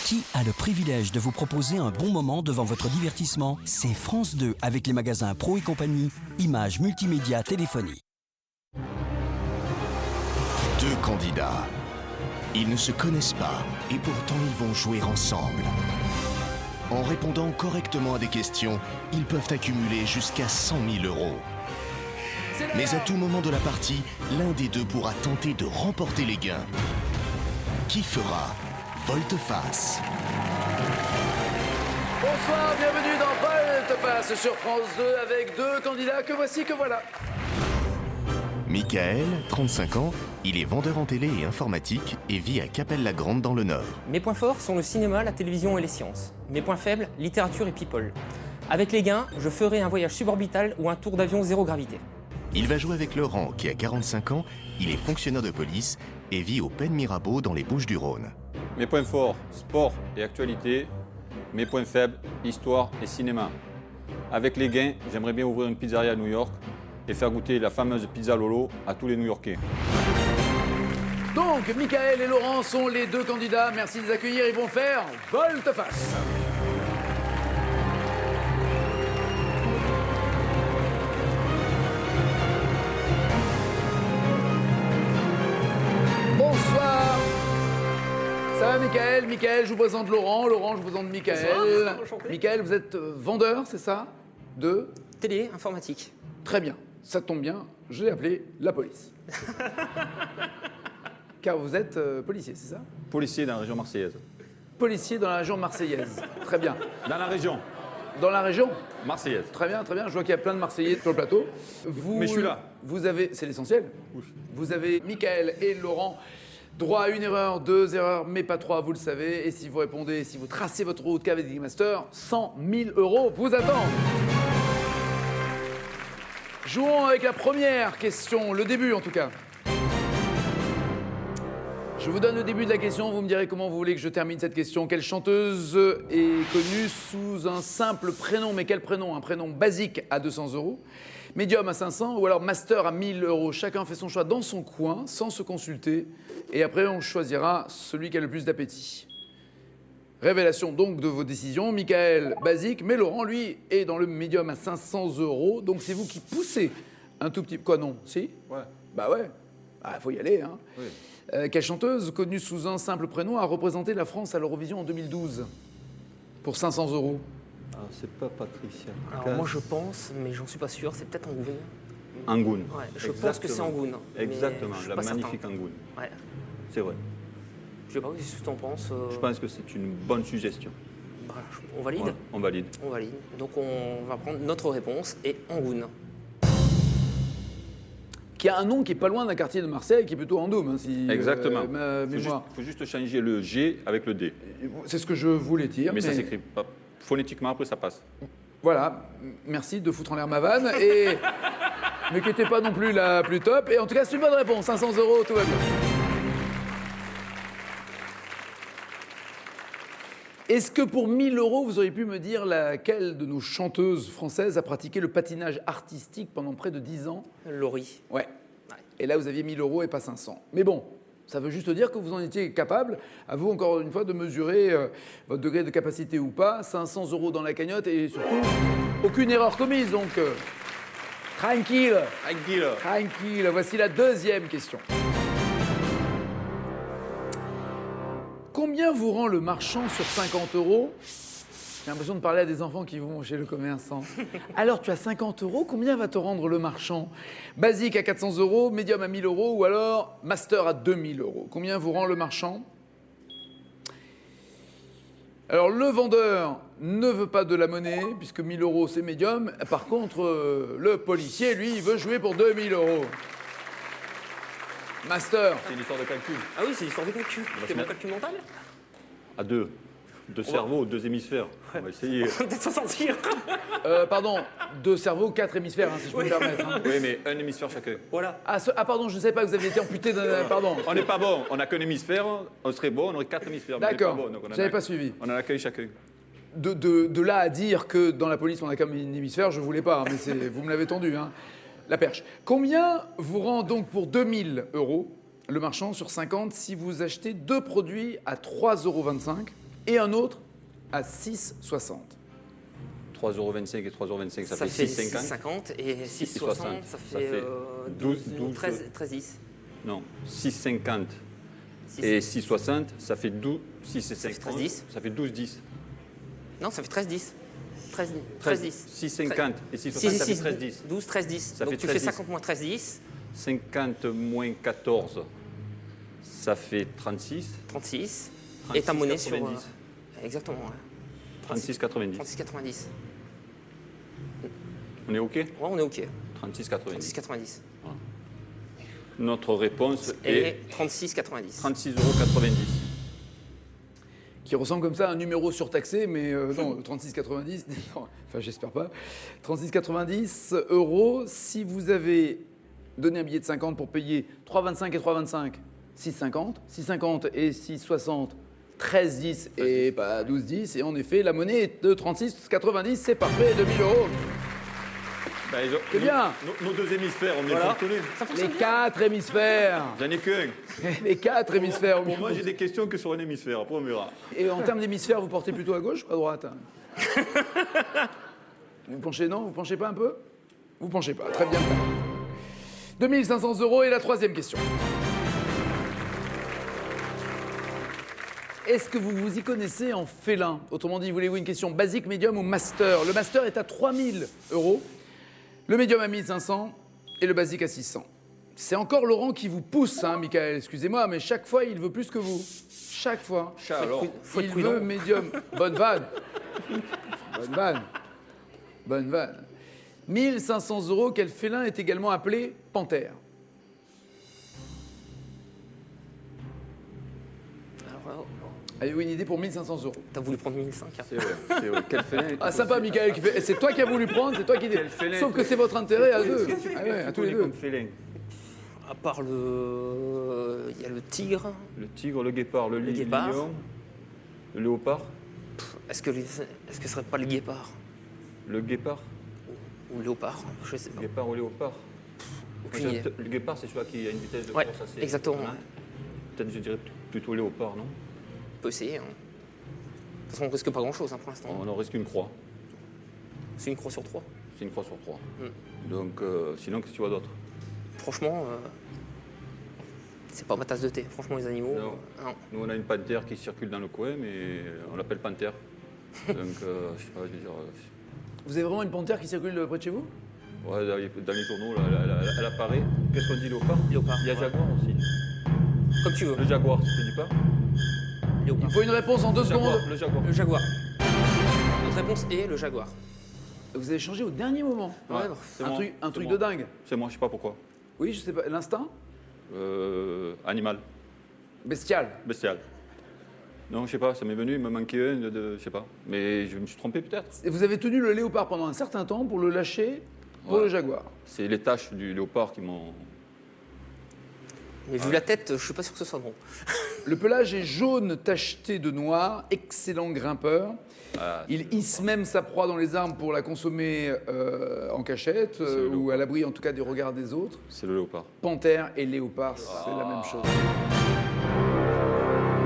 Qui a le privilège de vous proposer un bon moment devant votre divertissement? C'est France 2 avec les magasins Pro et compagnie, images, multimédia, téléphonie. Deux candidats. Ils ne se connaissent pas et pourtant ils vont jouer ensemble. En répondant correctement à des questions, ils peuvent accumuler jusqu'à 100 000 €. Mais à tout moment de la partie, l'un des deux pourra tenter de remporter les gains. Qui fera volte-face? Bonsoir, bienvenue dans Volte-face sur France 2 avec deux candidats que voici, que voilà. Michael, 35 ans, il est vendeur en télé et informatique et vit à Capelle-la-Grande dans le Nord. Mes points forts sont le cinéma, la télévision et les sciences. Mes points faibles, littérature et people. Avec les gains, je ferai un voyage suborbital ou un tour d'avion zéro gravité. Il va jouer avec Laurent, qui a 45 ans, il est fonctionnaire de police et vit au Pen Mirabeau dans les Bouches-du-Rhône. Mes points forts, sport et actualité. Mes points faibles, histoire et cinéma. Avec les gains, j'aimerais bien ouvrir une pizzeria à New York et faire goûter la fameuse pizza Lolo à tous les New-Yorkais. Donc, Michael et Laurent sont les deux candidats. Merci de les accueillir. Ils vont faire volte-face. Bonsoir. Ça va, Michael? Michael, je vous présente Laurent. Laurent, je vous présente Michael. Bonsoir, enchanté. Michael, vous êtes vendeur, c'est ça? De? Télé, informatique. Très bien. Ça tombe bien, je l'ai appelé la police. Car vous êtes policier, c'est ça? Policier dans la région marseillaise. Policier dans la région marseillaise. Très bien. Dans la région Dans la région? marseillaise. Très bien, très bien. Je vois qu'il y a plein de Marseillais sur le plateau. Mais je suis là. Vous avez, c'est l'essentiel. Oui. Vous avez Michael et Laurent. Droit à une erreur, deux erreurs, mais pas trois, vous le savez. Et si vous répondez, si vous tracez votre route qu'avec des Master, 100 000 € vous attendent. Jouons avec la première question, le début en tout cas. Je vous donne le début de la question, vous me direz comment vous voulez que je termine cette question. Quelle chanteuse est connue sous un simple prénom, mais quel prénom? Un prénom basique à 200 €, médium à 500 ou alors master à 1000 €. Chacun fait son choix dans son coin, sans se consulter. Et après, on choisira celui qui a le plus d'appétit. Révélation donc de vos décisions. Michael, basique, mais Laurent, lui, est dans le médium à 500 €. Donc c'est vous qui poussez un tout petit... Quoi, non? Si? Ouais. Bah ouais. Ah, faut y aller, hein. Oui. Quelle chanteuse, connue sous un simple prénom, a représenté la France à l'Eurovision en 2012 pour 500 €? Alors, c'est pas Patricia. Alors moi je pense, mais j'en suis pas sûr, c'est peut-être Angoune. Angoune. Ouais, je pense que c'est Angoune. mais Exactement, je suis la pas magnifique certain. Angoune. Ouais. C'est vrai. Je sais pas ce que tu en penses. Je pense que c'est une bonne suggestion. Voilà, on valide? Ouais, on valide. On valide. Donc on va prendre notre réponse et Angoune. Qui a un nom qui est pas loin d'un quartier de Marseille, qui est plutôt en Dôme, hein, si Exactement. ma Il mémoire. faut juste changer le G avec le D. C'est ce que je voulais dire. Mais ça s'écrit pas phonétiquement, après ça passe. Voilà, merci de foutre en l'air ma vanne, et mais qui n'était pas non plus la plus top. Et en tout cas, c'est une bonne réponse, 500 €, tout va bien. Est-ce que pour 1000 €, vous auriez pu me dire laquelle de nos chanteuses françaises a pratiqué le patinage artistique pendant près de 10 ans? Laurie. Ouais. Et là, vous aviez 1000 € et pas 500. Mais bon, ça veut juste dire que vous en étiez capable, à vous encore une fois, de mesurer votre degré de capacité ou pas. 500 € dans la cagnotte et surtout, aucune erreur commise. Donc, tranquille. Tranquille. Tranquille. Voici la deuxième question. Combien vous rend le marchand sur 50 €? J'ai l'impression de parler à des enfants qui vont chez le commerçant. Alors, tu as 50 €, combien va te rendre le marchand? Basique à 400 €, médium à 1000 € ou alors master à 2000 €. Combien vous rend le marchand? Alors, le vendeur ne veut pas de la monnaie, puisque 1000 € c'est médium. Par contre, le policier, lui, il veut jouer pour 2000 €. Master. C'est une histoire de calcul. Ah oui, c'est l'histoire du calcul. va C'est se mon mettre- calcul mental? À deux. Deux cerveaux, deux hémisphères. On va essayer. Peut-être s'en sortir. Pardon, 2 cerveaux, 4 hémisphères, hein, si je peux me permettre. Hein. Oui, mais un hémisphère chacun. Voilà. Ah, pardon, je ne savais pas que vous aviez été amputé d'un... Pardon. On n'est pas bon, on n'a qu'un hémisphère, on serait bon, on aurait 4 hémisphères. mais on n'est D'accord, pas bon, donc on en j'avais a- pas suivi. On en a qu'un chacun. De là à dire que dans la police, on a comme un hémisphère, je voulais pas, hein, mais vous me l'avez tendu, hein. La perche. Combien vous rend donc pour 2000 € le marchand sur 50 si vous achetez 2 produits à 3,25 € et un autre à 6,60. 3,25 € et 3,25 €, ça fait 6,50 6,50. et 6,60, ça fait 13,10. Non, 6,50 et 6,60, ça fait 12, 6 et 5, 13,10. ça fait 12,10. Non, ça fait 13,10. 13,10. 6,50 et 6,60, ça fait 13,10. 12, 13,10. Ça Donc fait tu fais 13,10. 50 moins 13,10, 50 moins 14, ça fait 36. 36. Et ta monnaie sur... 90. Exactement, ouais. 36,90. 36,90. On est OK? Ouais, on est OK. 36,90. 36,90. Notre réponse Et est 36,90. 36,90 €. Qui ressemble comme ça à un numéro surtaxé, mais non, 36,90, non, enfin j'espère pas. 36,90 €. Si vous avez donné un billet de 50 pour payer 3,25 et 3,25, 6,50. 6,50 et 6,60, 13,10 et pas 12,10. Et en effet, la monnaie est de 36,90, c'est parfait, 2000 €. C'est bien. Nos deux hémisphères, on est Voilà. fonctionné. Les 4 hémisphères. J'en ai qu'un. Les 4 hémisphères. Pour moi, j'ai des questions que sur un hémisphère. Après, on verra. Et en termes d'hémisphère, vous portez plutôt à gauche ou à droite? Vous penchez, non? Vous penchez pas un peu? Vous penchez pas, très bien. 2500 € et la troisième question. Est-ce que vous vous y connaissez en félin? Autrement dit, voulez-vous une question basique, médium ou master? Le master est à 3000 €, le médium à 1500 et le basique à 600. C'est encore Laurent qui vous pousse, hein, Michael, excusez-moi, mais chaque fois, il veut plus que vous. Chaque fois. Chat, alors. Faut être Il prudent. veut médium. Bonne vanne. Bonne vanne. Bonne vanne. 1500 €, quel félin est également appelé panthère? Alors, Avez-vous une idée pour 1500 €? t'as voulu prendre 1005. Hein. C'est vrai. Quel félin. Ah, sympa, Michael, qui fait. C'est toi qui as voulu prendre, c'est toi qui. Quel félin. Sauf que c'est votre intérêt à deux. Qu'est-ce que Ah ouais, à tu tous les connais deux. comme félin? À part le... Il y a le tigre. Le tigre, le guépard, le guépard. lion, le léopard. Est-ce que ce serait pas le guépard? Le guépard. Ou le léopard? Je sais pas. Guépard ou léopard. Aucune idée. Le guépard, c'est celui qui a une vitesse de Ouais, course assez. exactement. Hein. Ouais. Peut-être, je dirais plutôt léopard, non? On peut essayer. Hein. De toute façon, on risque pas grand-chose hein, pour l'instant. On en risque une croix. C'est une croix sur 3. C'est une croix sur 3. Mm. Donc, sinon, qu'est-ce que tu vois d'autre? Franchement, c'est pas ma tasse de thé. Franchement, les animaux. Non. Non. Nous, on a une panthère qui circule dans le coin, mais on l'appelle panthère. Donc, je sais pas, je veux dire. Vous avez vraiment une panthère qui circule près de chez vous? Ouais, dans les journaux, là, elle apparaît. Qu'est-ce qu'on dit, léopard? Léopard. Il y a ouais. jaguar aussi. Comme tu veux. Le jaguar, ça te dit pas? Léopard. Il faut une réponse en 2 secondes. Le jaguar. Le jaguar. Notre réponse est le jaguar. Vous avez changé au dernier moment. Ouais, Ouais, bon. c'est Un moi, truc, un c'est truc moi. de dingue. C'est moi, je sais pas pourquoi. Oui, je sais pas. L'instinct? Animal, Bestial. bestial. Non, je sais pas, ça m'est venu, il me manquait un, je sais pas. Mais je me suis trompé peut-être. Et vous avez tenu le léopard pendant un certain temps pour le lâcher pour Ouais. le jaguar. C'est les taches du léopard qui m'ont. Mais vu la tête, je suis pas sûr que ce soit bon. Le pelage est jaune tacheté de noir, excellent grimpeur. Ah, Il hisse même sa proie dans les arbres pour la consommer en cachette le ou à l'abri en tout cas du regard des autres. c'est le léopard. Panthère et léopard, c'est la même chose.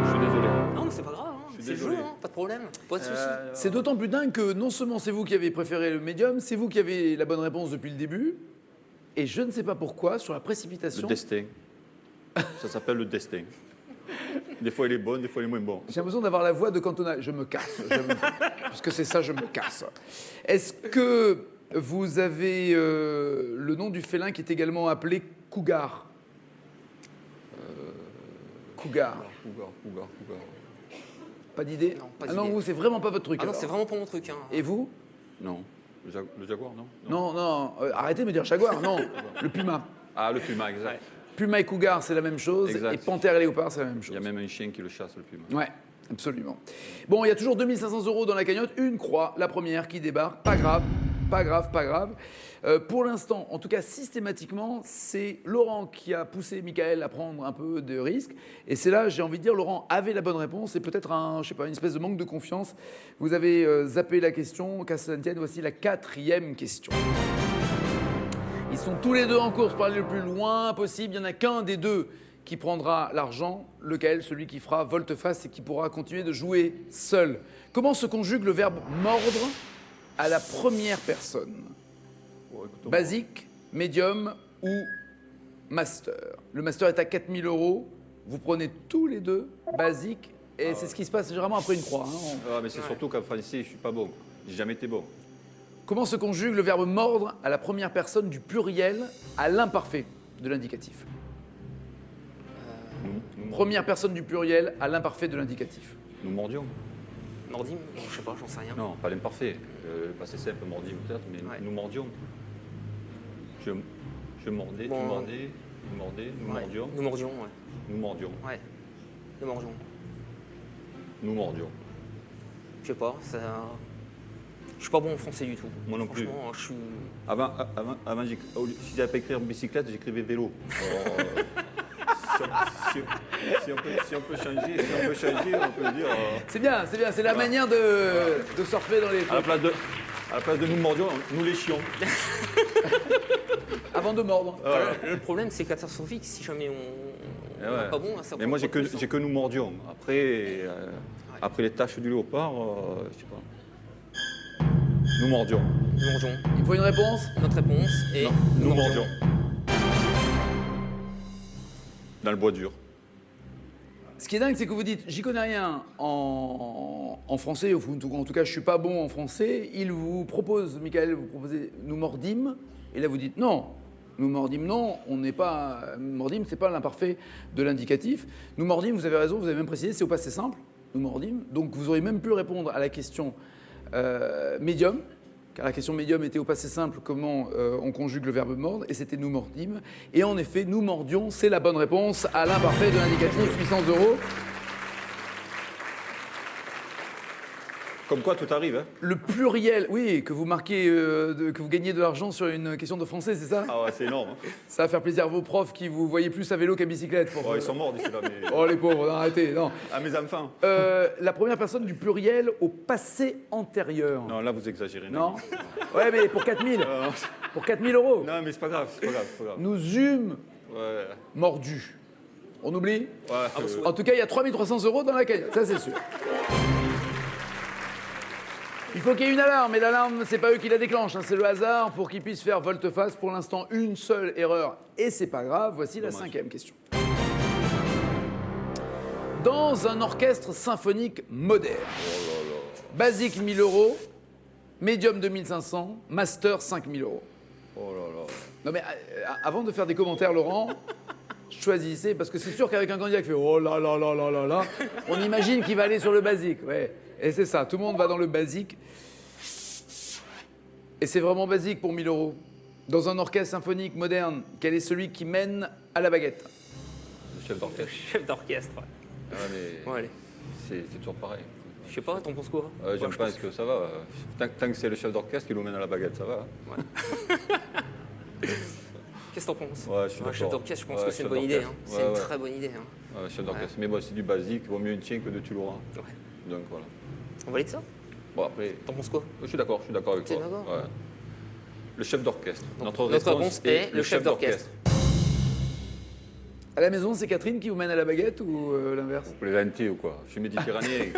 Je suis désolé. Non, mais c'est pas grave. Hein. Je suis C'est le jeu, désolé. hein. Pas de problème. Pas de soucis. C'est d'autant plus dingue que non seulement c'est vous qui avez préféré le médium, c'est vous qui avez la bonne réponse depuis le début. Et je ne sais pas pourquoi, sur la Le précipitation, destin. Ça s'appelle le destin. Des fois, il est bon, des fois, il est moins bon. j'ai l'impression d'avoir la voix de Cantona. Je me casse. Puisque c'est ça, je me casse. Est-ce que vous avez le nom du félin qui est également appelé cougar? Cougar. Cougar. Pas d'idée? Non, pas Ah non, d'idée. vous, c'est vraiment pas votre truc. Ah non, alors. c'est vraiment pas mon truc. Hein. Et vous? Non. Le jaguar, non? Non, arrêtez de me dire jaguar, non. Le puma. Ah, le puma, exact. Puma et cougar, c'est la même chose. Exact. Et panthère et léopard, c'est la même Il chose. y a même un chien qui le chasse, le puma. Ouais, absolument. Bon, il y a toujours 2500 € dans la cagnotte. Une croix, la première qui débarque. Pas grave, pas grave, pas grave. Pour l'instant, en tout cas systématiquement, c'est Laurent qui a poussé Michael à prendre un peu de risques. Et c'est là, j'ai envie de dire, Laurent avait la bonne réponse. Et peut-être je sais pas, une espèce de manque de confiance. Vous avez zappé la question. Qu'à cela ne tienne, voici la 4e question. Ils sont tous les deux en course pour aller le plus loin possible. Il n'y en a qu'un des deux qui prendra l'argent, lequel? Celui qui fera volte-face et qui pourra continuer de jouer seul. Comment se conjugue le verbe mordre à la première personne? Basique, médium ou master? Le master est à 4 000 €. Vous prenez tous les deux basique et c'est ce qui se passe généralement après une croix. Hein. Ah, mais c'est surtout qu'en français, je suis pas bon. J'ai jamais été bon. Comment se conjugue le verbe mordre à la première personne du pluriel à l'imparfait de l'indicatif? Première personne du pluriel à l'imparfait de l'indicatif. Nous mordions. Mordim? Bon, je sais pas, j'en sais rien. Non, pas l'imparfait. Passé simple, mordi peut-être, mais Ouais. nous mordions. Je mordais, Bon. tu mordais, nous mordais, nous Ouais. mordions, Nous mordions, ouais. nous mordions, Ouais. Nous mordions. nous mordions. Je sais pas, ça. Je suis pas bon en français du tout. Moi non plus. Franchement, je suis. Avant si j'avais pas écrit en bicyclette, j'écrivais vélo. Alors, si on peut changer, on peut dire. C'est bien, c'est la manière de surfer dans les À la place de nous mordions, nous léchions. avant de mordre. Le problème, c'est catastrophique si jamais on Eh n'est ouais. pas bon à ça. Mais moi, j'ai que nous mordions. Après les taches du léopard, je sais pas. Nous mordions. Nous mordions. Il faut une réponse? Notre réponse est. Nous mordions. Dans le bois dur. Ce qui est dingue, c'est que vous dites, j'y connais rien en français, ou en tout cas, je suis pas bon en français. Il vous propose, Michael, vous proposez nous mordîmes, et là vous dites non. Nous mordîmes, non, on n'est pas. Mordîmes, c'est pas l'imparfait de l'indicatif. Nous mordîmes, vous avez raison, vous avez même précisé, c'est au passé simple. Nous mordîmes. Donc vous auriez même pu répondre à la question médium, car la question médium était au passé simple, comment on conjugue le verbe mordre, et c'était nous mordîmes. Et en effet, nous mordions, c'est la bonne réponse à l'imparfait de l'indicatif, 800 €. Comme quoi, tout arrive, hein. Le pluriel, oui, que vous marquez, que vous gagnez de l'argent sur une question de français, c'est ça? Ah ouais, c'est énorme. Hein. Ça va faire plaisir à vos profs qui vous voyaient plus à vélo qu'à bicyclette. Oh, ils sont morts d'ici là, mais. Oh les pauvres, non, arrêtez, non. À mes enfants. La première personne du pluriel au passé antérieur. Non, là, vous exagérez. Non. Ouais, mais pour 4 000. Pour 4 000 €. Non, mais c'est pas grave, c'est pas grave. Nous eûmes Ouais. mordus. On oublie? Ouais. En tout cas, il y a 3 300 € dans la cagnotte, ça c'est sûr. Il faut qu'il y ait une alarme, et l'alarme, c'est pas eux qui la déclenchent, hein, c'est le hasard pour qu'ils puissent faire volte-face. Pour l'instant, une seule erreur, et c'est pas grave. Voici la 5e question. Dans un orchestre symphonique moderne, basique 1 000 €, médium 2 500, master 5 000 €. Oh là là. Non mais avant de faire des commentaires, Laurent, choisissez, parce que c'est sûr qu'avec un candidat qui fait oh là là là là là là, on imagine qu'il va aller sur le basique, ouais. Et c'est ça, tout le monde va dans le basique. Et c'est vraiment basique pour 1 000 €. Dans un orchestre symphonique moderne, quel est celui qui mène à la baguette? Le chef d'orchestre. Chef d'orchestre. Ah, mais Ouais, allez. c'est toujours pareil. Je sais pas, t'en penses quoi? J'aime je pas pense- que ça va. Tant que c'est le chef d'orchestre qui nous mène à la baguette, ça va. Qu'est-ce que t'en penses? Ouais, je suis Chef d'accord. d'orchestre, je pense Ouais, que c'est une chef bonne idée. d'orchestre. Hein. Ouais, C'est une ouais. très bonne idée. Hein. Chef d'orchestre. Mais bon, c'est du basique, vaut mieux une tien que de tu l'auras. Ouais. Donc voilà. On valide ça? Bon, après, T'en penses quoi? je suis d'accord avec T'es toi. d'accord? Ouais. Le chef d'orchestre. Donc, Notre notre réponse est le chef d'orchestre. À la maison, c'est Catherine qui vous mène à la baguette ou l'inverse? Vous plaisantez ou quoi? Je suis méditerranéen.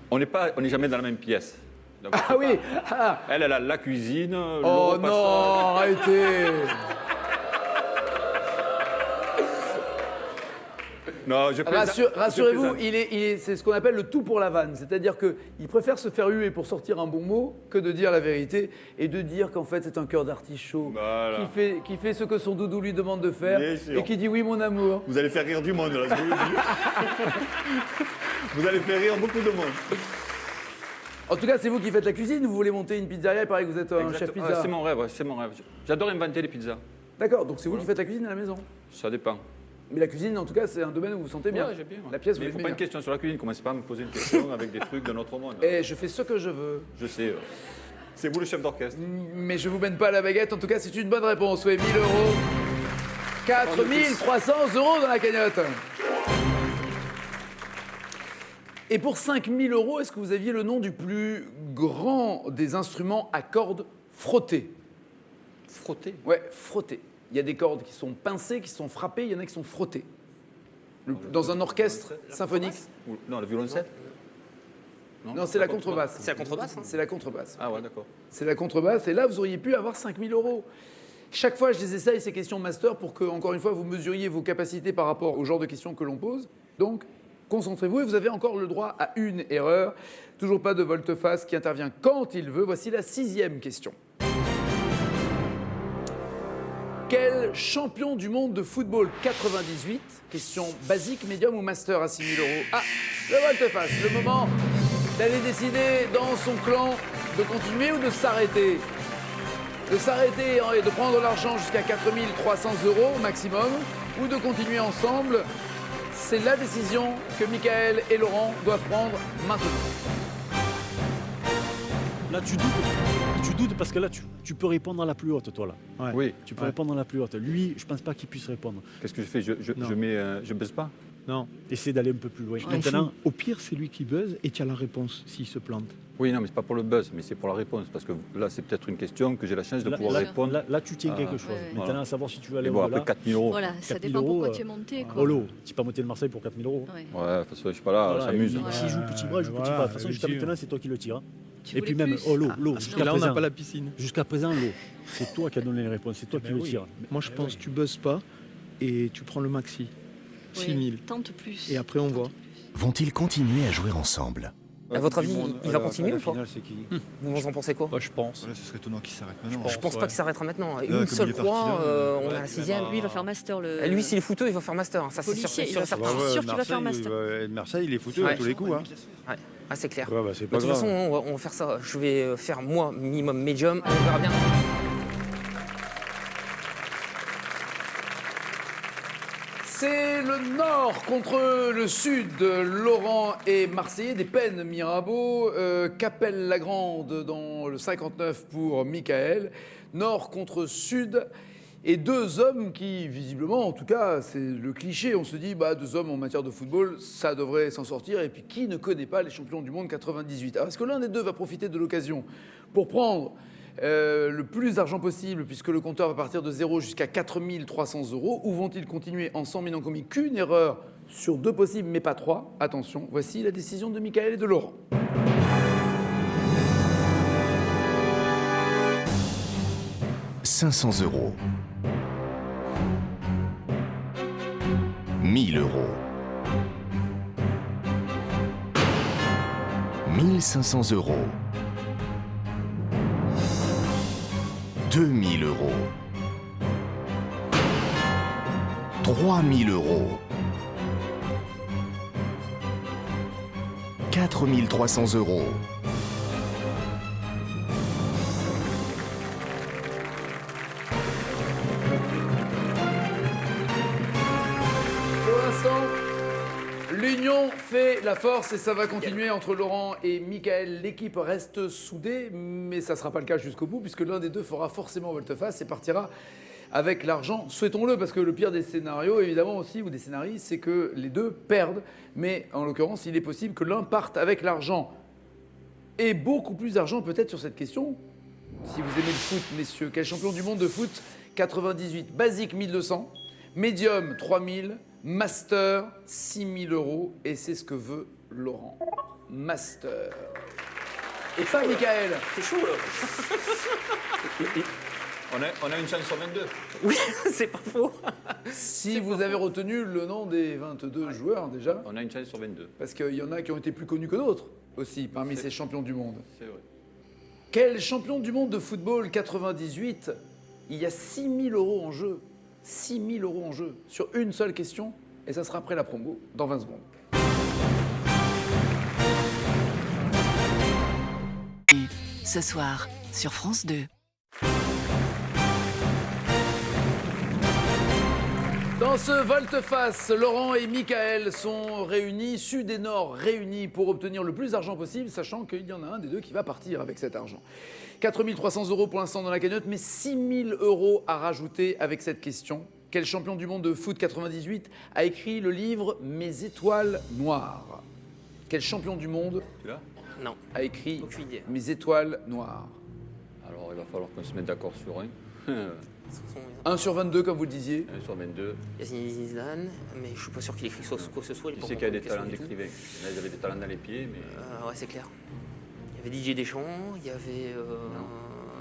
On n'est jamais dans la même pièce. Donc, Ah oui, ah. elle a la cuisine, Oh l'eau passe- non, arrêtez. Non, je plaisante. Rassurez-vous, Je plaisante. c'est ce qu'on appelle le tout pour la vanne. C'est-à-dire qu'il préfère se faire huer pour sortir un bon mot que de dire la vérité et de dire qu'en fait c'est un cœur d'artichaut Voilà. qui fait ce que son doudou lui demande de faire Bien sûr. et qui dit oui mon amour. Vous allez faire rire du monde, là, je vous le dis. Vous allez faire rire beaucoup de monde. En tout cas, c'est vous qui faites la cuisine, vous voulez monter une pizzeria, il paraît que vous êtes un chef Exactement. pizza. Ouais, c'est mon rêve. J'adore inventer les pizzas. D'accord, donc c'est vous qui faites la cuisine à la maison. Ça dépend. Mais la cuisine, en tout cas, c'est un domaine où vous vous sentez bien. Ouais, j'aime bien. Ouais. La pièce, mais il vous faut l'aimez pas une bien. question sur la cuisine. Commencez pas à me poser une question avec des trucs de notre monde. Et je fais ce que je veux. Je sais. C'est vous le chef d'orchestre. Mais je vous mène pas à la baguette, en tout cas, c'est une bonne réponse. Oui, 1 000 €. 4 300 € dans la cagnotte. Et pour 5 000 €, est-ce que vous aviez le nom du plus grand des instruments à cordes frottés? Frotter. Ouais, frottés. Il y a des cordes qui sont pincées, qui sont frappées, il y en a qui sont frottées. Dans un orchestre symphonique. Non, le violoncelle. Non, c'est la contrebasse. C'est la contrebasse, hein. C'est la contrebasse. Ah ouais, d'accord. C'est la contrebasse. Et là, vous auriez pu avoir 5 000 €. Chaque fois, je les essaye, ces questions master, pour que, encore une fois, vous mesuriez vos capacités par rapport au genre de questions que l'on pose. Donc, concentrez-vous et vous avez encore le droit à une erreur. Toujours pas de volte-face qui intervient quand il veut. Voici la 6e question. Quel champion du monde de football 98, question basique, médium ou master à 6 000 €? Ah, le volte-face, le moment d'aller décider dans son clan de continuer ou de s'arrêter. De s'arrêter et de prendre l'argent jusqu'à 4 300 € maximum, ou de continuer ensemble. C'est la décision que Michael et Laurent doivent prendre maintenant. Là, tu doutes parce que là, tu peux répondre à la plus haute, toi, là. Ouais. Oui. Tu peux répondre à la plus haute. Lui, je pense pas qu'il puisse répondre. Qu'est-ce que je fais? Je baisse pas? Non. Essaie d'aller un peu plus loin. Ouais, Maintenant, au pire, c'est lui qui buzz et tu as la réponse s'il se plante. Oui, non, mais c'est pas pour le buzz, mais c'est pour la réponse. Parce que là, c'est peut-être une question que j'ai la chance de pouvoir répondre. Là, tu tiens quelque chose. ouais. Maintenant, à savoir si tu veux aller Et bon, au-delà. après 4 000 €. Voilà, ça 4 000 dépend pourquoi €, tu es monté. Quoi. Olo, tu n'es pas monté de Marseille pour 4 000 €. Ouais. Ouais, parce que je suis pas là, Voilà, on s'amuse. et S'il joue petit bras, il joue petit bras. De toute façon, jusqu'à maintenant, c'est toi qui le tire. Tu Et puis voulais même, plus l'eau, jusqu'à Là, on n'a présent. pas la piscine. Jusqu'à présent, l'eau. C'est toi qui as donné les réponses, c'est toi qui le tires. Moi, je pense que tu buzzes pas et tu prends le maxi. 6 000. Tente plus. Et après, on voit. Vont-ils continuer à jouer ensemble? À votre avis, il va continuer ou pas? finale, c'est qui? Vous en pensez quoi? Bah, je pense. Voilà, ce serait étonnant qu'il s'arrête maintenant. Je pense pas qu'il s'arrêtera maintenant. Une comme seule il est parti croix, là, on a la 6e. Lui, il va faire master. Et lui, s'il est fouteux, il va faire master. Ça, c'est sûr, Policier, c'est il sûr va et faire certain. sûr qu'il va faire master. Marseille, il est foutu à tous les coups. Hein. Ah, c'est clair. Ouais, bah, c'est De pas toute grave. façon, on va faire ça. Je vais faire moi minimum médium. On verra bien. C'est le Nord contre le Sud. Laurent et Marseillais, des peines Mirabeau, Capelle-la-Grande dans le 59 pour Michael. Nord contre Sud. Et deux hommes qui, visiblement, en tout cas, c'est le cliché. On se dit, bah, deux hommes en matière de football, ça devrait s'en sortir. Et puis, qui ne connaît pas les champions du monde 98? Alors, est-ce que l'un des deux va profiter de l'occasion pour prendre le plus d'argent possible, puisque le compteur va partir de 0 jusqu'à 4 300 €, ou vont-ils continuer ensemble et n'ont commis qu'une erreur sur deux possibles, mais pas trois? Attention, voici la décision de Michael et de Laurent. « 500 €. 1 000 €. 1 500 €. 2 000 €. 3 000 €. 4 300 €. Pour l'instant, l'union fait la force et ça va continuer entre Laurent et Michael. L'équipe reste soudée, mais ça ne sera pas le cas jusqu'au bout, puisque l'un des deux fera forcément volte-face et partira avec l'argent. Souhaitons-le, parce que le pire des scénarios, évidemment aussi, ou des scénarii, c'est que les deux perdent. Mais en l'occurrence, il est possible que l'un parte avec l'argent. Et beaucoup plus d'argent peut-être sur cette question. Si vous aimez le foot, messieurs, quel champion du monde de foot 98, basique 1200, médium 3000, master 6000 €. Et c'est ce que veut Laurent. Master. Et pas Michael. C'est chaud, là. On a une chance sur 22. Oui, c'est pas faux. Si vous avez retenu le nom des 22 joueurs déjà, On a une chance sur 22. parce qu'il y en a qui ont été plus connus que d'autres aussi parmi ces champions du monde. C'est vrai. Quel champion du monde de football 98? Il y a 6 000 € en jeu. 6 000 € en jeu sur une seule question. Et ça sera après la promo dans 20 secondes. Ce soir, sur France 2. Dans ce volte-face, Laurent et Michael sont réunis, Sud et Nord réunis pour obtenir le plus d'argent possible, sachant qu'il y en a un des deux qui va partir avec cet argent. 4 300 € pour l'instant dans la cagnotte, mais 6 000 € à rajouter avec cette question. Quel champion du monde de foot 98 a écrit le livre Mes étoiles noires? Quel champion du monde Tu l'as? Non. a écrit Aucune idée. Mes étoiles noires? Alors, il va falloir qu'on se mette d'accord sur un. 1 sur 22, comme vous le disiez. 1 sur 22. Il y a Zinedine Zidane, mais je suis pas sûr qu'il écrit quoi que ce soit. Tu sais qu'il y a des talents d'écrivain. Là, ils avaient des talents dans les pieds, mais... ouais, c'est clair. Il y avait Didier Deschamps, il y avait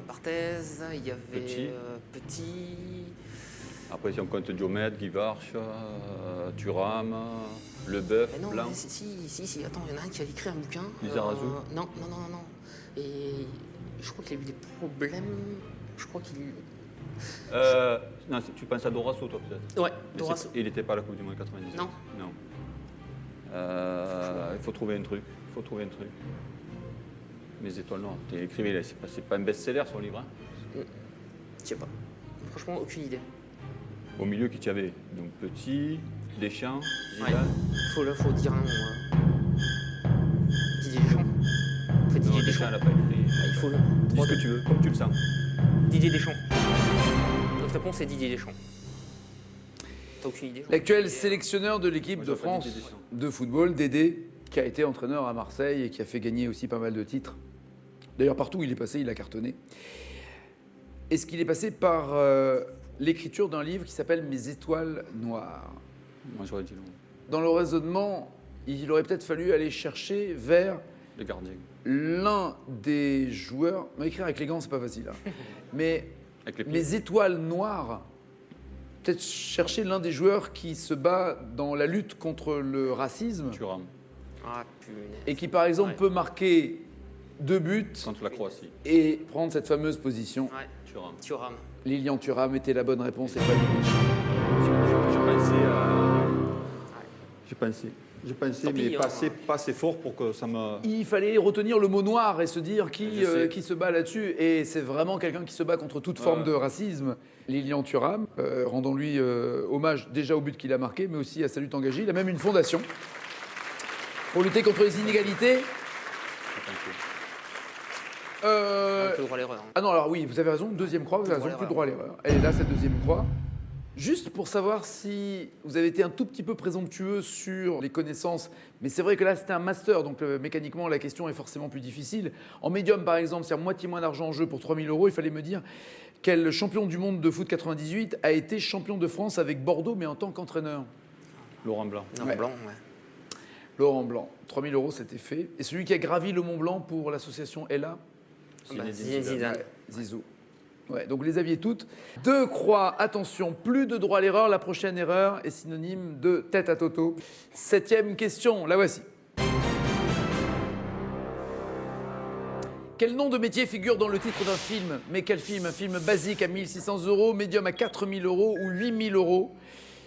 Barthez, il y avait Petit. Après, si on compte Diomède, Guy Varche, Thuram, Leboeuf, non, Blanc. Mais si, attends, il y en a un qui a écrit un bouquin. Lizarazu. Non. Et je crois qu'il a eu des problèmes. Je crois qu'il... Non, tu penses à Dorasso, toi, peut-être? Ouais, Dorasso. Il n'était pas à la Coupe du Monde 98. Non. Il faut trouver un truc. Mes étoiles noires. T'es écrivain, c'est pas un best-seller, son livre, hein? Je sais pas. Franchement, aucune idée. Au milieu, qui tu avais? Donc, Petit, Deschamps, Zidane. Ouais. Faut dire un nom. Didier Deschamps. En fait, Didier Deschamps. Elle n'a pas écrit. Il faut le... Dis ce que tu veux, comme tu le sens. Didier Deschamps. Notre réponse est Didier Deschamps. T'as aucune idée? L'actuel sélectionneur de l'équipe de France de football, Dédé, qui a été entraîneur à Marseille et qui a fait gagner aussi pas mal de titres. D'ailleurs, partout où il est passé, il a cartonné. Est-ce qu'il est passé par l'écriture d'un livre qui s'appelle Mes étoiles noires? Moi, j'aurais dit non. Dans le raisonnement, il aurait peut-être fallu aller chercher vers les gardiens. L'un des joueurs, écrire avec les gants, c'est pas facile, hein. Mais Mes étoiles noires, peut-être chercher l'un des joueurs qui se bat dans la lutte contre le racisme. Thuram. Ah, punaise. Et qui, par exemple, peut marquer 2 buts contre la Croatie et prendre cette fameuse position. Ouais. Thuram. Lilian Thuram était la bonne réponse et pas Ilic. J'ai pensé, mais pas assez fort pour que ça me... Il fallait retenir le mot noir et se dire qui se bat là-dessus. Et c'est vraiment quelqu'un qui se bat contre toute forme de racisme. Lilian Thuram, rendons-lui hommage déjà au but qu'il a marqué, mais aussi à sa lutte engagée. Il a même une fondation pour lutter contre les inégalités. Plus droit à l'erreur. Ah non, alors oui, vous avez raison, deuxième croix, vous avez raison, plus droit à l'erreur. Elle est là, cette deuxième croix. Juste pour savoir si vous avez été un tout petit peu présomptueux sur les connaissances, mais c'est vrai que là c'était un master, donc mécaniquement la question est forcément plus difficile. En médium par exemple, c'est à moitié moins d'argent en jeu pour 3 000 €, il fallait me dire quel champion du monde de foot 98 a été champion de France avec Bordeaux, mais en tant qu'entraîneur. Laurent Blanc. Laurent Blanc. 3 000 € c'était fait. Et celui qui a gravi le Mont Blanc pour l'association Ella? Zidane. Zizou. Ouais, donc vous les aviez toutes. 2 croix, attention, plus de droit à l'erreur. La prochaine erreur est synonyme de tête à Toto. 7e question, la voici. Quel nom de métier figure dans le titre d'un film? Mais quel film? Un film basique à 1 600 €, médium à 4 000 € ou 8 000 €?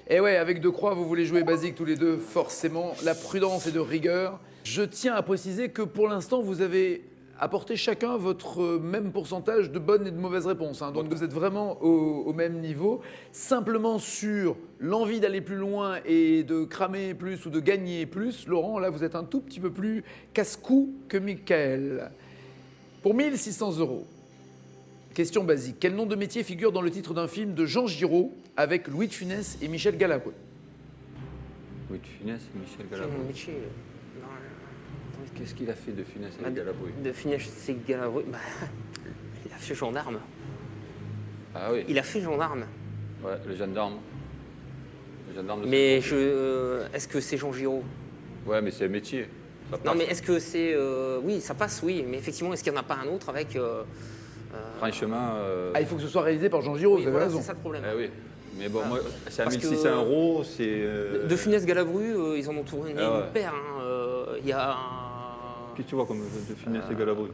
Et ouais, avec 2 croix, vous voulez jouer basique tous les deux, forcément. La prudence est de rigueur. Je tiens à préciser que pour l'instant, vous avez apporté chacun votre même pourcentage de bonnes et de mauvaises réponses. Hein. Donc vous êtes vraiment au même niveau. Simplement sur l'envie d'aller plus loin et de cramer plus ou de gagner plus, Laurent, là, vous êtes un tout petit peu plus casse-cou que Michael. Pour 1 600 €, question basique. Quel nom de métier figure dans le titre d'un film de Jean Giraud avec Louis de Funès et Michel Galabru? Louis de Funès et Michel Galabru. Qu'est-ce qu'il a fait de Funès et Galabru? De Funès et Galabru, il a fait gendarme. Ah oui. Il a fait gendarme. Ouais, le gendarme. Mais est-ce que c'est Jean Giraud? Ouais, mais c'est un métier. Non, mais est-ce que c'est... oui, ça passe, oui. Mais effectivement, est-ce qu'il n'y en a pas un autre avec... Franchement... Ah, il faut que ce soit réalisé par Jean Giraud, oui, vous avez raison. C'est ça le problème. Oui. Mais bon, moi, c'est à 1 600 €, c'est... De Funès Galabru, ils en ont tourné une paire. Il y a... Qu'est-ce que tu vois comme de Funès et Galabru?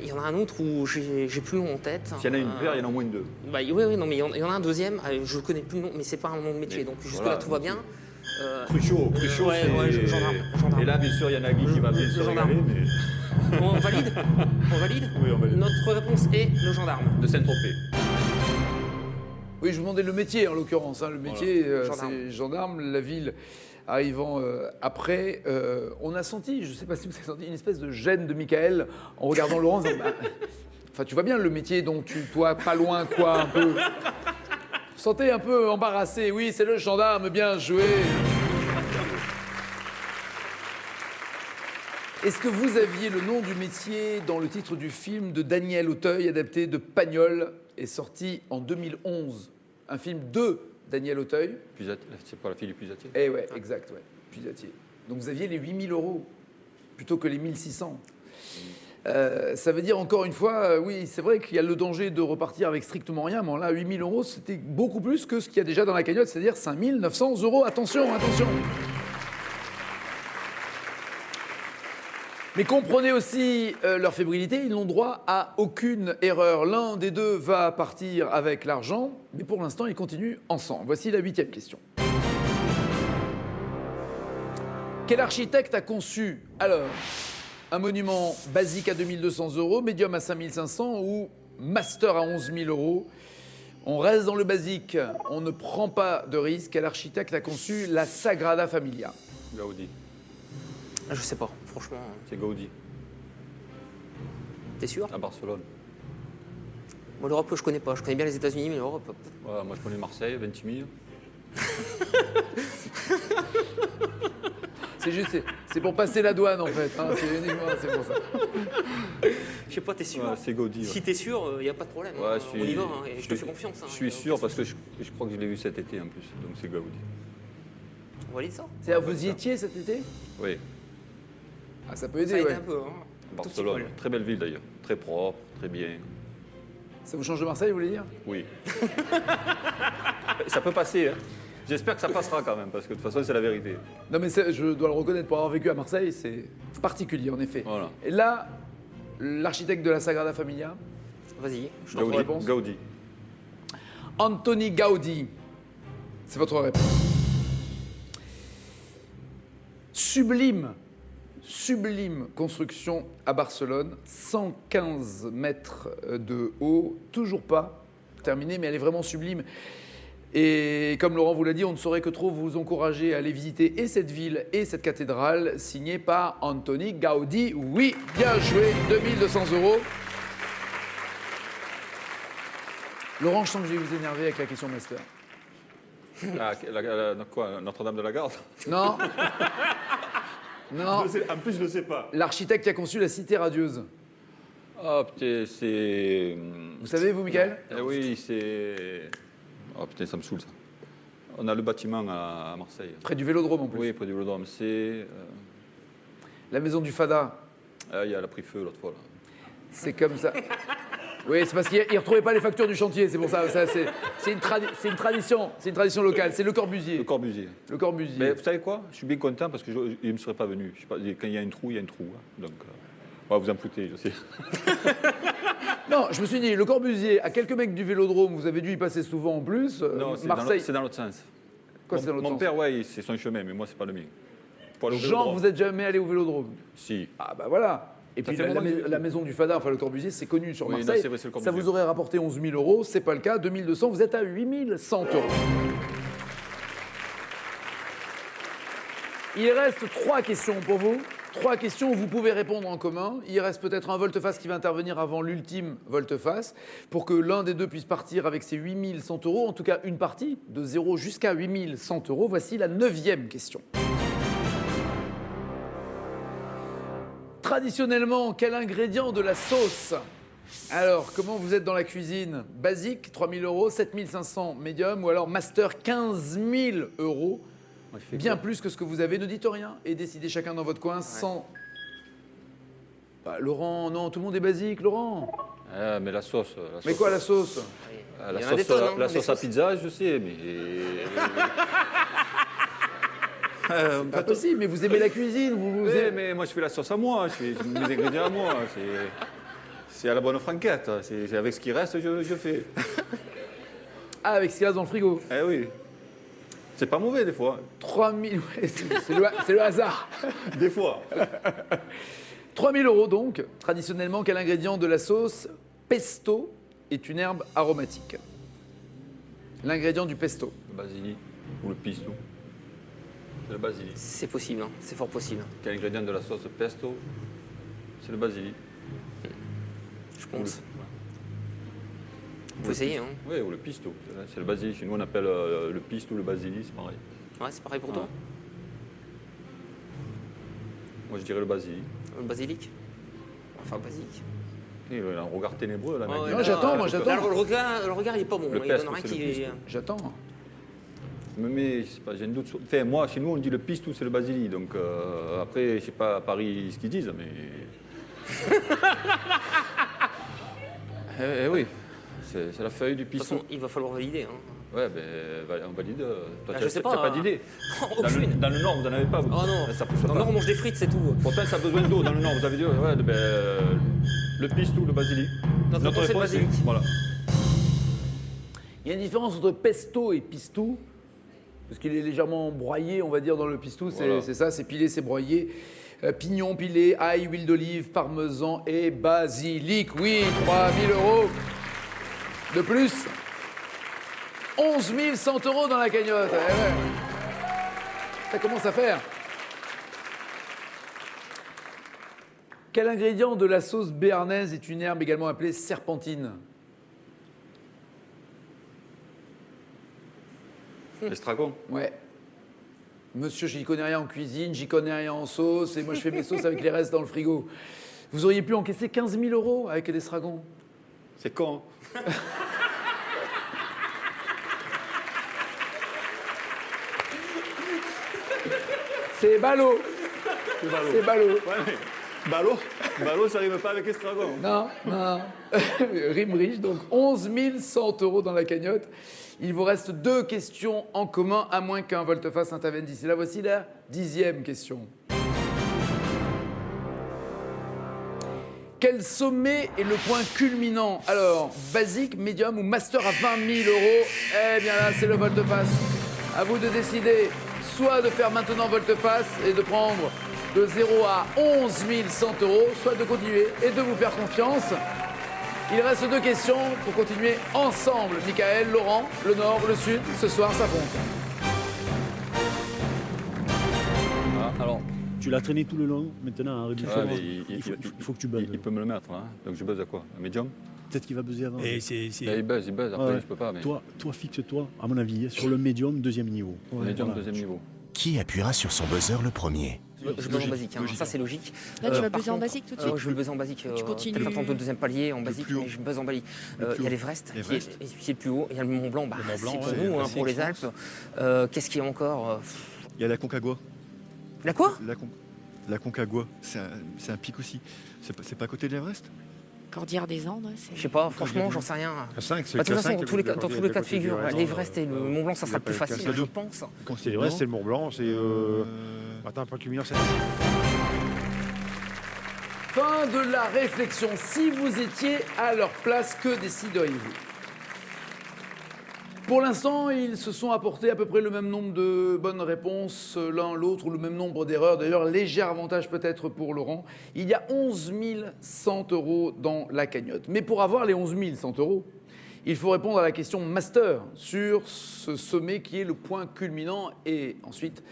Il y en a un autre où j'ai plus le nom en tête. S'il y en a une paire, il y en a au moins 2. Oui, non, mais il y en a un deuxième, je ne connais plus le nom, mais c'est pas un nom de métier, donc jusque-là tout va bien. Cruchot, gendarme. Et là, bien sûr, il y en a Guy qui va bien se régaler, mais... On valide? Oui, on valide. Notre réponse est le gendarme. De Saint-Tropez. Oui, je vous demandais le métier en l'occurrence. Hein. Le métier, c'est gendarme, la ville arrivant après. On a senti, je ne sais pas si vous avez senti, une espèce de gêne de Michael en regardant Laurent. Enfin, tu vois bien le métier dont toi, pas loin, quoi, un peu. Vous sentez un peu embarrassé. Oui, c'est le gendarme, bien joué. Est-ce que vous aviez le nom du métier dans le titre du film de Daniel Auteuil, adapté de Pagnol, et sorti en 2011? Un film de Daniel Auteuil. C'est pas la fille du Pusatier? Eh ouais, exact, ouais. Pusatier. Donc vous aviez les 8 000 € plutôt que les 1 600. Ça veut dire encore une fois, oui, c'est vrai qu'il y a le danger de repartir avec strictement rien, mais là, 8 000 €, c'était beaucoup plus que ce qu'il y a déjà dans la cagnotte, c'est-à-dire 5 900 €. Attention, attention. Mais comprenez aussi leur fébrilité, ils n'ont droit à aucune erreur. L'un des deux va partir avec l'argent, mais pour l'instant, ils continuent ensemble. Voici la 8e question. Quel architecte a conçu, alors, un monument basique à 2 200 €, médium à 5 500 ou master à 11 000 €? On reste dans le basique, on ne prend pas de risque. Quel architecte a conçu la Sagrada Familia? Gaudi. Je sais pas, franchement. C'est Gaudi. T'es sûr? À Barcelone. Moi, l'Europe, je connais pas. Je connais bien les États-Unis, mais l'Europe. Ouais, moi, je connais Marseille, 28 000. C'est juste, c'est pour passer la douane en fait. Hein. C'est pour ça. Je sais pas, t'es sûr? Ouais, c'est Gaudi. Ouais. Si t'es sûr, il n'y a pas de problème. Ouais, on y va, hein, et je te fais confiance. Je suis sûr parce que je crois que je l'ai vu cet été en plus. Donc c'est Gaudi. On valide ça? C'est-à-dire, vous y étiez cet été? Oui. Ah, ça peut aider, Ça aide ouais. un peu. Hein. Barcelone, très belle ville d'ailleurs. Très propre, très bien. Ça vous change de Marseille, vous voulez dire? Oui. Ça peut passer, hein. J'espère que ça passera quand même, parce que de toute façon, c'est la vérité. Non, mais je dois le reconnaître, pour avoir vécu à Marseille, c'est particulier, en effet. Voilà. Et là, l'architecte de la Sagrada Familia, Vas-y. je t'en réponse. Gaudi. Antoni Gaudi. C'est votre réponse. Sublime construction à Barcelone, 115 mètres de haut, toujours pas terminée, mais elle est vraiment sublime. Et comme Laurent vous l'a dit, on ne saurait que trop vous encourager à aller visiter et cette ville et cette cathédrale, signée par Antoni Gaudi. Oui, bien joué, 2 200 €. Laurent, je sens que je vais vous énerver avec la question master. Quoi, Notre-Dame de la Garde? Non. Non. En plus, je ne sais pas. L'architecte qui a conçu la cité radieuse. Ah putain, c'est... Vous savez, vous, Michael? Oui, c'est... Oh putain, ça me saoule ça. On a le bâtiment à Marseille. Près du Vélodrome en plus. Oui, près du Vélodrome. C'est... La maison du Fada. Ah, il a pris feu l'autre fois là. C'est comme ça. Oui, c'est parce qu'il ne retrouvait pas les factures du chantier, c'est pour ça. C'est une tradition locale, c'est Le Corbusier. Le Corbusier. Le Corbusier. Mais vous savez quoi? Je suis bien content parce que il ne me serait pas venu. Je sais pas, quand il y a un trou, il y a un trou. Hein. Donc, vous en foutez, je sais. Non, je me suis dit, Le Corbusier, à quelques mecs du Vélodrome, vous avez dû y passer souvent en plus. Non, Marseille. C'est dans l'autre sens. Quoi, c'est dans l'autre sens? Mon père, ouais, c'est son chemin, mais moi, c'est pas le mien. Jean, vous n'êtes jamais allé au Vélodrome? Si. Ah bah voilà. Et puis la maison du Fada, enfin Le Corbusier, c'est connu sur Marseille. Non, vrai, ça vous aurait rapporté 11 000 €, c'est pas le cas. 2 200, vous êtes à 8 100 €. Il reste 3 questions pour vous. 3 questions où vous pouvez répondre en commun. Il reste peut-être un volte-face qui va intervenir avant l'ultime volte-face pour que l'un des deux puisse partir avec ses 8 100 €. En tout cas, une partie de 0 jusqu'à 8 100 €. Voici la 9e question. Traditionnellement, quel ingrédient de la sauce? Alors, comment vous êtes dans la cuisine? Basique, 3 000 €, 7 500 médium, ou alors master, 15 000 €. Bien plus que ce que vous avez. Ne dites rien et décidez chacun dans votre coin sans... Bah, Laurent, non, tout le monde est basique, Laurent. Ah, mais la sauce... Mais quoi, la sauce? La sauce à pizza, je sais, mais... C'est pas possible, mais vous aimez la cuisine, vous aimez... Mais moi, je fais la sauce à moi, je fais mes ingrédients à moi. C'est à la bonne franquette. C'est avec ce qui reste, je fais. Ah, avec ce qu'il y a dans le frigo? Eh oui. C'est pas mauvais, des fois. 3 000... Ouais, c'est le hasard. Des fois. 3 000 € donc. Traditionnellement, quel ingrédient de la sauce pesto est une herbe aromatique? L'ingrédient du pesto. Le basilic ou le pisto. C'est le basilic. C'est possible, hein. C'est fort possible. Quel ingrédient de la sauce pesto? C'est le basilic. Je pense. Faut essayer, hein. Oui, ou le pisto. C'est le basilic. Chez nous, on appelle le pisto ou le basilic, c'est pareil. Ouais, c'est pareil pour toi. Moi, je dirais le basilic. Le basilic. Enfin, basilic. Il a un regard ténébreux, là, mec. Non, j'attends, moi, j'attends. Là, le regard, il est pas bon. Le Il pesto, y en a un c'est qui le est... pesto. J'attends. Mais je sais pas, j'ai un doute. Enfin, moi, chez nous, on dit le pistou, c'est le basilic. Donc, après, je sais pas à Paris ce qu'ils disent, mais. Oui, c'est la feuille du De toute pistou. façon, il va falloir valider. Hein. Ouais, ben, on valide. Toi, je sais pas, t'as pas d'idée. Aucune. Dans le Nord, vous n'en avez pas. Vous. Oh non, Ça pousse dans le pas. Nord, on mange des frites, c'est tout. Pourtant, ça a besoin d'eau dans le Nord. Vous avez dit, ouais, ben, le pistou, le basilic. Notre réponse, c'est le basilic. Voilà. Il y a une différence entre pesto et pistou, parce qu'il est légèrement broyé, on va dire, dans le pistou, Voilà. c'est ça, c'est pilé, c'est broyé. Pignon pilé, ail, huile d'olive, parmesan et basilic. Oui, 3 000 € de plus. 11 100 € dans la cagnotte. Eh ouais. Ça commence à faire. Quel ingrédient de la sauce béarnaise est une herbe également appelée serpentine? L'estragon. Ouais. Monsieur, j'y connais rien en cuisine, j'y connais rien en sauce, et moi je fais mes sauces avec les restes dans le frigo. Vous auriez pu encaisser 15 000 € avec l'estragon. C'est con. Hein. C'est ballot. C'est ballot. Ouais, mais ballot, ça rime pas avec estragon. Non, non. Rime riche, donc 11 100 € dans la cagnotte. Il vous reste 2 questions en commun, à moins qu'un volte-face intervienne d'ici là. Voici la 10e question. Quel sommet est le point culminant? Alors, basique, médium ou master à 20 000 €? Eh bien là, c'est le volte-face. À vous de décider, soit de faire maintenant volte-face et de prendre de 0 à 11 100 €, soit de continuer et de vous faire confiance. Il reste 2 questions pour continuer ensemble. Michael, Laurent, le Nord, le Sud, ce soir, ça compte. Alors, Tu l'as traîné tout le long, maintenant, arrête de faire. Il faut que tu buzzes. Il peut me le mettre, là. Donc je buzz à quoi? Un médium? Peut-être qu'il va buzzer avant. Ben, il buzz. Après, Ouais. je peux pas. Mais... Toi, fixe-toi, à mon avis, sur le médium, 2e niveau. médium, Voilà. 2e niveau. Qui appuiera sur son buzzer le premier? Je buzz en basique, hein. Ça c'est logique. Là, tu vas par buzzer en contre, basique tout de suite Je vais le buzzer en basique. Tu continues. Peut-être attendre le 2e palier en basique, mais je buzz en basique. Il y a l'Everest, qui est le plus haut. Il y a le Mont Blanc, c'est pour nous, hein, pour les Alpes. Qu'est-ce qu'il y a encore? Il y a la Concagua. La quoi? La Concagua, c'est un pic aussi. C'est pas à côté de l'Everest? Cordillère des Andes, Je sais pas, franchement, j'en sais rien. La 5, c'est De toute façon, le dans tous les cas de figure, l'Everest et le Mont Blanc, ça sera le plus facile, je pense. C'est l'Everest, c'est le Mont Blanc, c'est. Attends, pas culminant, c'est. Fin de la réflexion. Si vous étiez à leur place, que décideriez-vous? Pour l'instant, ils se sont apportés à peu près le même nombre de bonnes réponses l'un l'autre, ou le même nombre d'erreurs. D'ailleurs, léger avantage peut-être pour Laurent. Il y a 11 100 € dans la cagnotte. Mais pour avoir les 11 100 €, il faut répondre à la question master sur ce sommet qui est le point culminant. Et ensuite,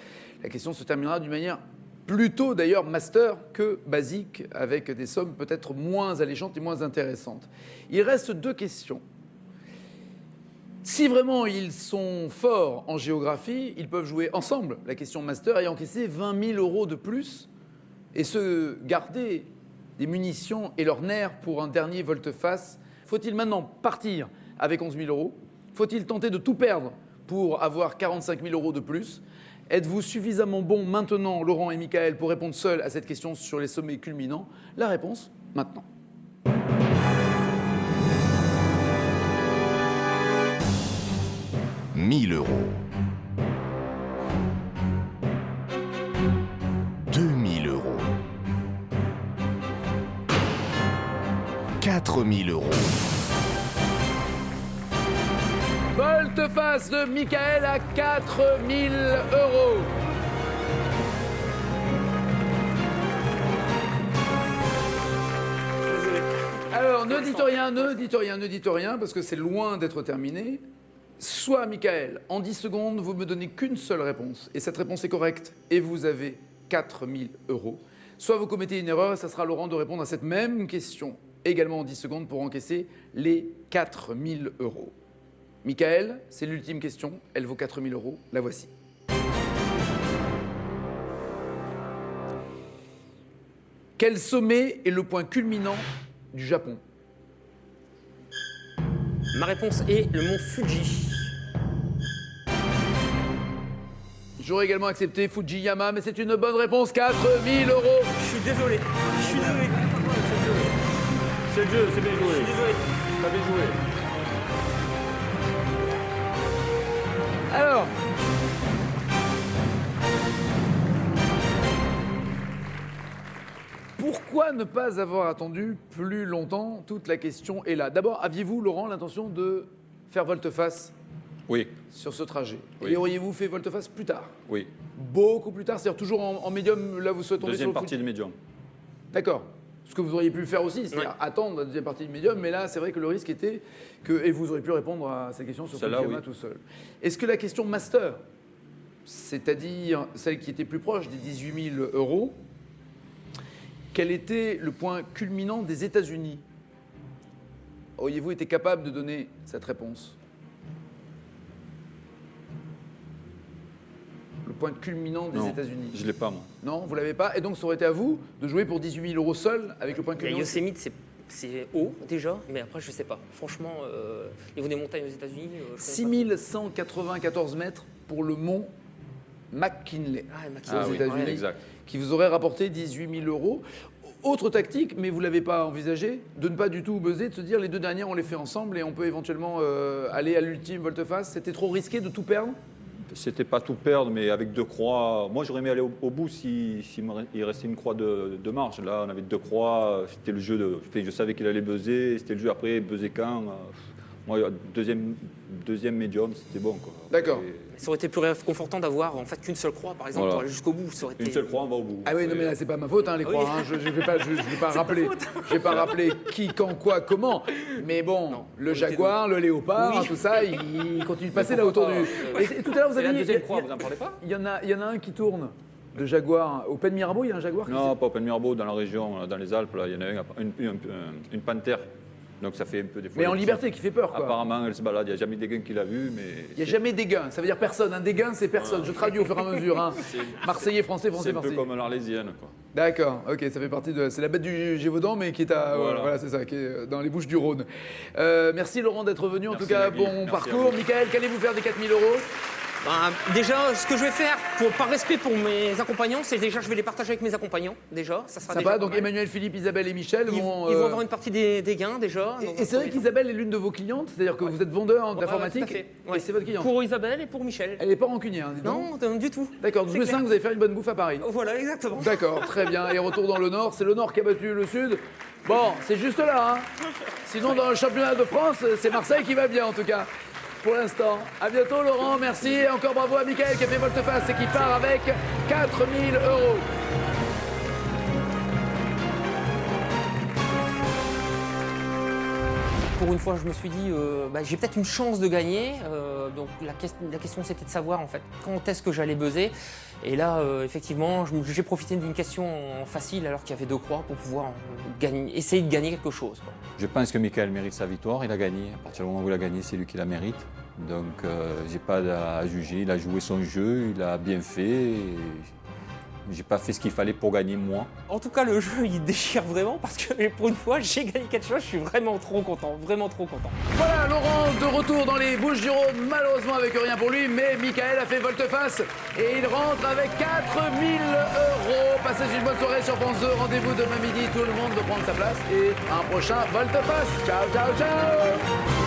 la question se terminera d'une manière plutôt d'ailleurs master que basique, avec des sommes peut-être moins alléchantes et moins intéressantes. Il reste 2 questions. Si vraiment ils sont forts en géographie, ils peuvent jouer ensemble la question master et encaisser 20 000 € de plus et se garder des munitions et leurs nerfs pour un dernier volte-face. Faut-il maintenant partir avec 11 000 €? Faut-il tenter de tout perdre pour avoir 45 000 € de plus? Êtes-vous suffisamment bon maintenant, Laurent et Michael, pour répondre seuls à cette question sur les sommets culminants? La réponse, maintenant. « 1 000 €. 2 000 €. 4 000 €. Volte-face de Michael à 4 000 €. Alors, ne dites rien, parce que c'est loin d'être terminé. Soit, Michael, en 10 secondes, vous me donnez qu'une seule réponse, et cette réponse est correcte, et vous avez 4 000 €. Soit vous commettez une erreur, et ça sera Laurent de répondre à cette même question, également en 10 secondes, pour encaisser les 4 000 €. Michael, c'est l'ultime question, elle vaut 4 000 €, la voici. Quel sommet est le point culminant du Japon? Ma réponse est le mont Fuji. J'aurais également accepté Fujiyama, mais c'est une bonne réponse. 4 000 €. Je suis désolé. Je suis désolé. C'est le jeu, c'est bien joué. Je suis désolé. T'as bien joué. Alors. Pourquoi ne pas avoir attendu plus longtemps? Toute la question est là. D'abord, aviez-vous, Laurent, l'intention de faire volte-face Oui, sur ce trajet? Oui. Et auriez-vous fait volte-face plus tard? oui. Beaucoup plus tard, c'est-à-dire toujours en médium, là vous souhaitez tomber Deuxième sur le partie Fuji. de médium. D'accord. Ce que vous auriez pu faire aussi, c'est-à-dire attendre la deuxième partie du médium, mais là, c'est vrai que le risque était que. Et vous auriez pu répondre à cette question sur Celle-là, Fujiyama oui. tout seul. Est-ce que la question master, c'est-à-dire celle qui était plus proche des 18 000 €, quel était le point culminant des États-Unis? Auriez-vous été capable de donner cette réponse? Le point culminant des Non, États-Unis. je l'ai pas, moi. Non, vous l'avez pas. Et donc, ça aurait été à vous de jouer pour 18 000 € seul avec le point La culminant. Yosemite, c'est haut déjà, mais après, je sais pas. Franchement, au niveau des montagnes aux États-Unis, je connais pas. 6194 mètres pour le mont McKinley McKinley. aux oui, États-Unis, exact. qui vous aurait rapporté 18 000 €. Autre tactique, mais vous ne l'avez pas envisagé, de ne pas du tout buzzer, de se dire les deux dernières, on les fait ensemble et on peut éventuellement aller à l'ultime volte-face. C'était trop risqué de tout perdre? C'était pas tout perdre, mais avec 2 croix. Moi, j'aurais aimé aller au bout s'il restait une croix de marge. Là, on avait 2 croix. C'était le jeu de. Je savais qu'il allait buzzer. C'était le jeu après, buzzer quand. Moi, deuxième médium, c'était bon, quoi. D'accord. Ça aurait été plus réconfortant d'avoir en fait qu'une seule croix, par exemple, Voilà. pour aller jusqu'au bout. Ça aurait été... Une seule croix, on va au bout. Ah oui, non, mais là, c'est pas ma faute, hein, les Oui. croix. Hein. Je ne vais pas rappeler. Je vais pas rappeler qui, quand, quoi, comment. Mais bon, le jaguar, le léopard, Oui. tout ça, il continue de passer là autour du. Et tout à l'heure, vous C'est avez la dit. deuxième croix, vous en parlez pas? Il y en a un qui tourne de jaguar. Au Pen Mirabeau, il y a un jaguar qui Non, pas au Pen Mirabeau, dans la région, dans les Alpes, là, il y en a une panthère. Donc ça fait un peu des fois. Mais en liberté, qui fait peur, quoi. Apparemment, elle se balade. Il n'y a jamais des gains qui l'a vue, mais. Il n'y a jamais d'égain, ça veut dire personne. Un dégain, c'est personne. Je traduis au fur et à mesure. Hein. Marseillais, français, C'est français, un peu Marseillais. comme l'Arlésienne, quoi. D'accord, ok, ça fait partie de. C'est la bête du Gévaudan, mais qui est à. Voilà. Voilà, c'est ça, qui est dans les Bouches du Rhône. Merci Laurent d'être venu. En Merci, tout cas, Nagui. bon Merci à parcours. vous. Michael, qu'allez-vous faire des 4 000 €? Déjà, ce que je vais faire, par respect pour mes accompagnants, c'est déjà je vais les partager avec mes accompagnants. Déjà, ça sera Sympa, déjà donc pas mal. Emmanuel, Philippe, Isabelle et Michel Ils vont. vont avoir une partie des gains déjà. dans Et un c'est vrai premier temps. qu'Isabelle est l'une de vos clientes, c'est-à-dire que vous êtes vendeur d'informatique. tout à fait. Et Ouais. c'est votre cliente. Pour Isabelle et pour Michel. Elle n'est pas rancunière, hein, dis donc. Non, du tout. D'accord, donc C'est le clair. 5, vous allez faire une bonne bouffe à Paris. Voilà, exactement. D'accord, très bien. Et retour dans le Nord, c'est le Nord qui a battu le Sud. Bon, c'est juste là. Hein. Sinon, dans le championnat de France, c'est Marseille qui va bien en tout cas. Pour l'instant. À bientôt Laurent, merci. Et encore bravo à Michael qui a fait volte-face et qui part avec 4 000 €. Pour une fois, je me suis dit, j'ai peut-être une chance de gagner. Donc la question, c'était de savoir en fait quand est-ce que j'allais buzzer. Et là, effectivement, j'ai profité d'une question facile alors qu'il y avait 2 croix pour pouvoir essayer de gagner quelque chose, quoi. Je pense que Michael mérite sa victoire. Il a gagné. À partir du moment où il a gagné, c'est lui qui la mérite. Donc, j'ai pas à juger. Il a joué son jeu, il a bien fait. Et j'ai pas fait ce qu'il fallait pour gagner, moi. En tout cas, le jeu, il déchire vraiment parce que pour une fois, j'ai gagné quelque chose. Je suis vraiment trop content, vraiment trop content. Voilà, Laurent de retour dans les Bouches-du-Rhône, malheureusement avec rien pour lui, mais Michael a fait volte-face et il rentre avec 4 000 €. Passez une bonne soirée sur France 2, rendez-vous demain midi, tout le monde veut prendre sa place et un prochain volte-face. Ciao, ciao, ciao.